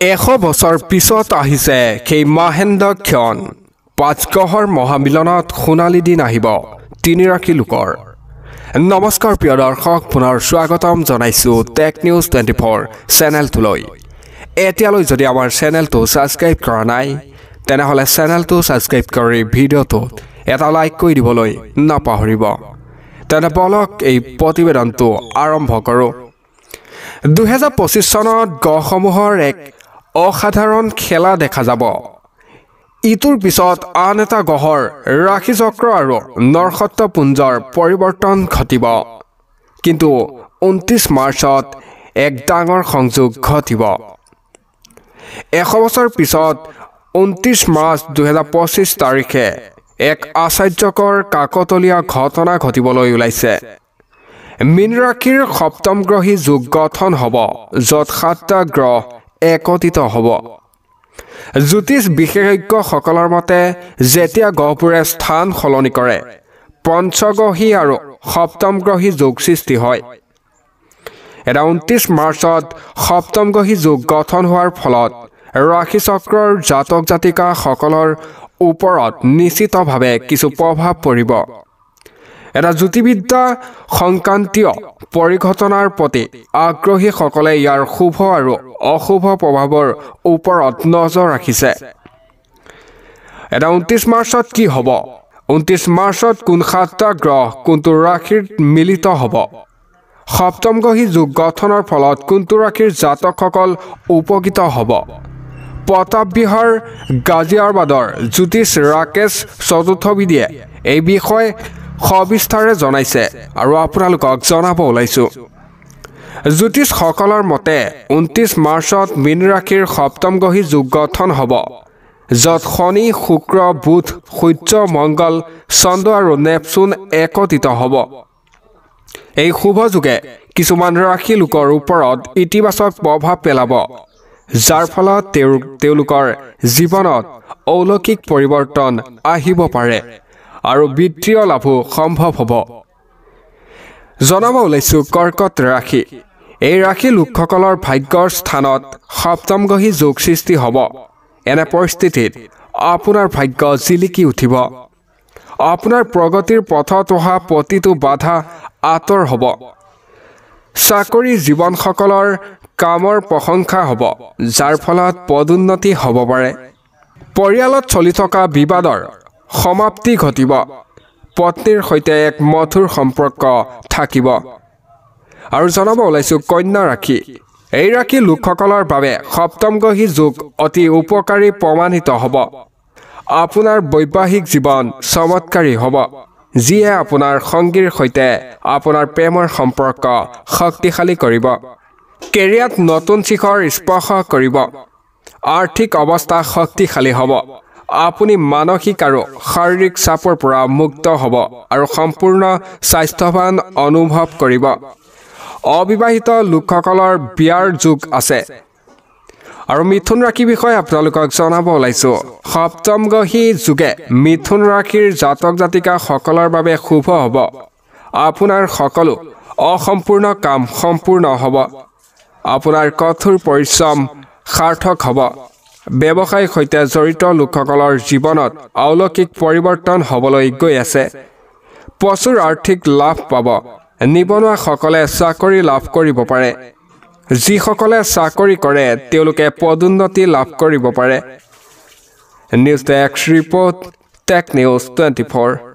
100 বছৰ পিছত আহিছে সেই মাহেন্দ্ৰ ক্ষণ পাঁচগ্ৰহৰ মহামিলনত সোণালী দিন আহিব তিনিৰাশী লোকৰ নমস্কাৰ প্ৰিয় দৰ্শক পুনৰ স্বাগতম জনাইছো টেক নিউজ 24 চেনেলটোলৈ এতিয়ালৈ যদি আমাৰ চেনেলটো সাবস্ক্ৰাইব কৰা নাই তেনেহলে চেনেলটো সাবস্ক্ৰাইব কৰি ভিডিওটো এটা লাইক কৰি দিবলৈ নাপাহৰিব তেনে বলক এই প্ৰতিবেদনটো আৰম্ভ কৰো 2025 চনত গহসমূহৰ এক অসাধাৰণ খেলা দেখা যাব ইটোৰ পিছত আন এটা গহৰ ৰাশি চক্ৰ আৰু নৰসত্ত্বপুঞ্জৰ পৰিৱৰ্তন ঘটিব কিন্তু 29 মাৰ্চত এক ডাঙৰ সংযোগ ঘটিব 100 বছৰ পিছত 29 মাৰ্চ 2025 তাৰিখে এক আশ্চৰ্যকৰ কাকতলীয়া ঘটনা ঘটিবলৈ ওলাইছে মীন ৰাশিৰ সপ্তম গ্ৰহী যুগ গঠন হ'ব য'ত 7টা গ্ৰহ একত্ৰিত হ'ব জ্যোতিষ বিশেষজ্ঞসকলৰ মতে যেতিয়া গ্ৰহবোৰে স্থান সলনি কৰে পঞ্চগ্ৰহী আৰু সপ্তম গ্ৰহী যোগ সৃষ্টি হয় এটা 29 মাৰ্চত সপ্তম গ্ৰহী যোগ গঠন হোৱাৰ ফলত ৰাশি চক্ৰৰ জাতক জাতিকাসকলৰ ওপৰত নিশ্চিতভাৱে কিছু প্ৰভাৱ পৰিব এটা জ্যোতিবিদ্যা সংক্ৰান্তীয় পৰিঘটনাৰ প্ৰতি আগ্ৰহীসকলে ইয়াৰ শুভ আৰু অশুভ প্ৰভাৱৰ ওপৰত নজৰ ৰাখিছে এটা 29 মাৰ্চত কি হ'ব 29 মাৰ্চত কোন 7টা গ্ৰহ কোনটো ৰাশিৰ মিলিত হ'ব সপ্তম গ্ৰহী যোগ গঠনৰ ফলত কোনটো ৰাশিৰ জাতকসকল উপকৃত হ'ব প্ৰতাপ বিহাৰ গাজিয়াবাদৰ জ্যোতিষ ৰাকেশ চতুৰ্থবিদে এই বিষয়ে সবিস্তাৰে জনাইছে আৰু আপোনালোকক জনাব ওলাইছো জ্যোতিষসকলৰ মতে 29 মাৰ্চত মীন ৰাশিৰ সপ্তম গ্ৰহী যোগ গঠন হ'ব য'ত শনি শুক্ৰ বুধ সূৰ্য মংগল চন্দ্ৰ আৰু নেপচুন একত্ৰিত হ'ব এই শুভ যোগে কিছুমান ৰাশি লোকৰ ওপৰত ইতিবাচক প্ৰভাৱ পেলাব যাৰ ফলত তেওঁলোকৰ জীৱনত অলৌকিক পৰিৱৰ্তন আহিব পাৰে আৰু বিত্তীয় লাভো সম্ভৱ হ'ব জনাব ওলাইছো কৰ্কট ৰাশি এই ৰাশি লোকসকলৰ ভাগ্যৰ স্থানত সপ্তম গ্ৰহী যোগ সৃষ্টি হ'ব এনে পৰিস্থিতিত আপোনাৰ ভাগ্য জিলিকি উঠিব আপোনাৰ প্ৰগতিৰ পথত অহা প্ৰতিটো বাধা আঁতৰ হ'ব চাকৰি জীৱনসকলৰ কামৰ প্ৰশংসা হ'ব যাৰ ফলত পদোন্নতি হ'ব পাৰে পৰিয়ালত চলি থকা বিবাদৰ সমাপ্তি ঘটিব পত্নীৰ সৈতে এক মধুৰ সম্পৰ্ক থাকিব আৰু জনাব ওলাইছো কন্যা ৰাশি এই ৰাশি লোকসকলৰ বাবে সপ্তম গ্ৰহী যোগ অতি উপকাৰী প্ৰমাণিত হ'ব আপোনাৰ বৈবাহিক জীৱন চমৎকাৰী হ'ব যিয়ে আপোনাৰ সংগীৰ সৈতে আপোনাৰ প্ৰেমৰ সম্পৰ্ক শক্তিশালী কৰিব কেৰিয়াৰত নতুন শিখৰ স্পৰ্শ কৰিব আৰ্থিক অৱস্থা শক্তিশালী হ'ব আপুনি মানসিক আৰু শাৰীৰিক চাপৰ পৰা মুক্ত হ'ব আৰু সম্পূৰ্ণ স্বাস্থ্যৱান অনুভৱ কৰিব অবিবাহিত লোকসকলৰ বিয়াৰ যোগ আছে আৰু মিথুন ৰাশিৰ বিষয়ে আপোনালোকক জনাব ওলাইছো সপ্তম গ্ৰহী যোগে মিথুন ৰাশিৰ জাতক জাতিকাসকলৰ বাবে শুভ হ'ব আপোনাৰ সকলো অসম্পূৰ্ণ কাম সম্পূৰ্ণ হ'ব আপোনাৰ কঠোৰ পৰিশ্ৰম সাৰ্থক হ'ব ব্যৱসায়ৰ সৈতে জড়িত লোকসকলৰ জীৱনত অলৌকিক পৰিৱৰ্তন হ'বলৈ গৈ আছে প্ৰচুৰ আৰ্থিক লাভ পাব নিবনুৱাসকলে চাকৰি লাভ কৰিব পাৰে যিসকলে চাকৰি কৰে তেওঁলোকে পদোন্নতি লাভ কৰিব পাৰে news desk report tech news 24